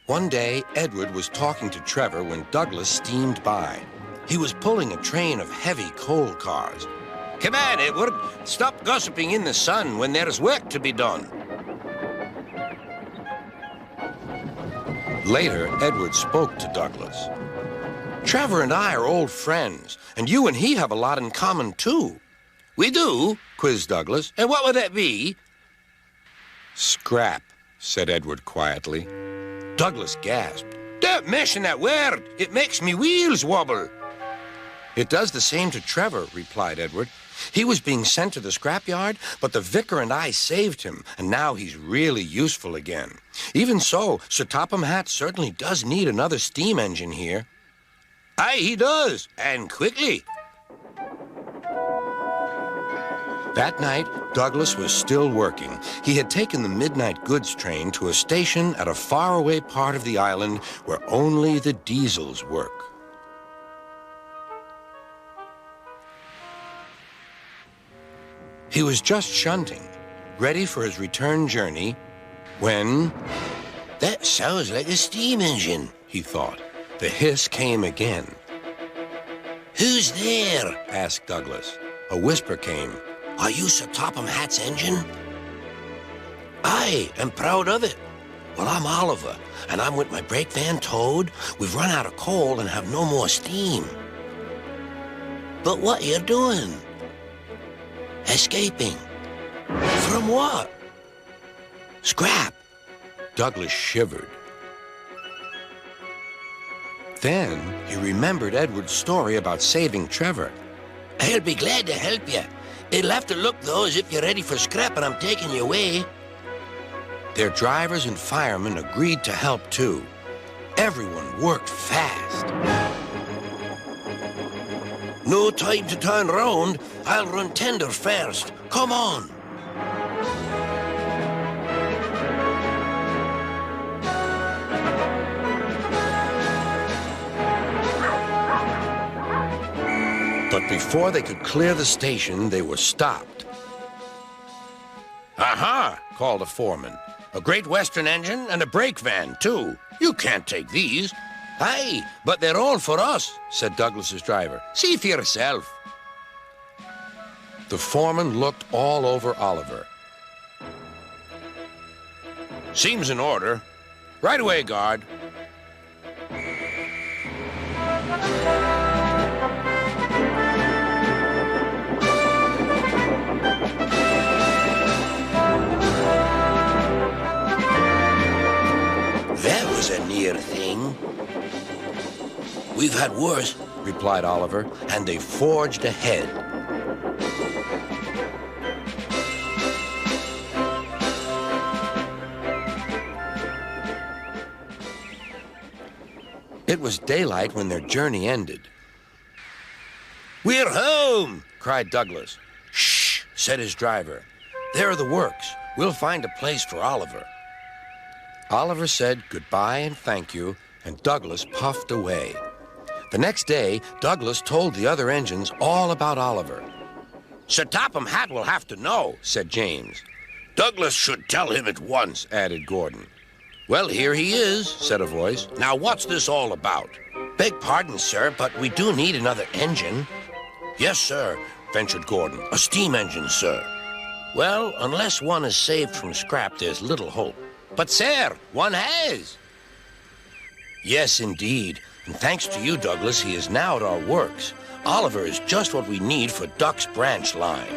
One day, Edward was talking to Trevor when Douglas steamed by. He was pulling a train of heavy coal cars. "Come on, Edward. Stop gossiping in the sun when there's work to be done." Later, Edward spoke to Douglas. "Trevor and I are old friends, and you and he have a lot in common, too." "We do?" quizzed Douglas. "And what would that be?" "Scrap," said Edward quietly. Douglas gasped. "Don't mention that word. It makes me wheels wobble." "It does the same to Trevor," replied Edward. "He was being sent to the scrapyard, but the vicar and I saved him, and now he's really useful again. Even so, Sir Topham Hatt certainly does need another steam engine here." "Aye, he does, and quickly." That night, Douglas was still working. He had taken the midnight goods train to a station at a faraway part of the island where only the diesels work. He was just shunting, ready for his return journey, when... "That sounds like a steam engine," he thought. The hiss came again. "Who's there?" asked Douglas. A whisper came. "Are you Sir Topham Hatt's engine?" "Aye, and proud of it." "Well, I'm Oliver, and I'm with my brake van towed. We've run out of coal and have no more steam." "But what are you doing?" "Escaping." "From what?" "Scrap." Douglas shivered. Then he remembered Edward's story about saving Trevor. "I'll be glad to help you. It'll have to look, though, as if you're ready for scrap and I'm taking you away." Their drivers and firemen agreed to help, too. Everyone worked fast. "No time to turn round. I'll run tender first. Come on." But before they could clear the station, they were stopped. "Aha!" called a foreman. "A Great Western engine and a brake van, too. You can't take these." "Aye, but they're all for us," said Douglas's driver. "See for yourself." The foreman looked all over Oliver. "Seems in order. Right away, guard." "That was a near thing." "We've had worse," replied Oliver, and they forged ahead. It was daylight when their journey ended. "We're home!" cried Douglas. "Shh!" said his driver. "There are the works. We'll find a place for Oliver." Oliver said goodbye and thank you, and Douglas puffed away. The next day, Douglas told the other engines all about Oliver. "Sir Topham Hatt will have to know," said James. "Douglas should tell him at once," added Gordon. "Well, here he is," said a voice. "Now, what's this all about?" "Beg pardon, sir, but we do need another engine." "Yes, sir," ventured Gordon. "A steam engine, sir." "Well, unless one is saved from scrap, there's little hope." "But, sir, one has." "Yes, indeed. And thanks to you, Douglas, he is now at our works. Oliver is just what we need for Duck's branch line."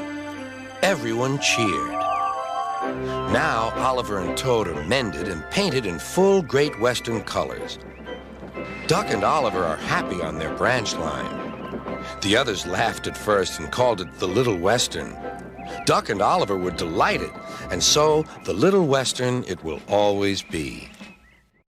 Everyone cheered. Now Oliver and Toad are mended and painted in full Great Western colors. Duck and Oliver are happy on their branch line. The others laughed at first and called it the Little Western. Duck and Oliver were delighted, and so the Little Western it will always be.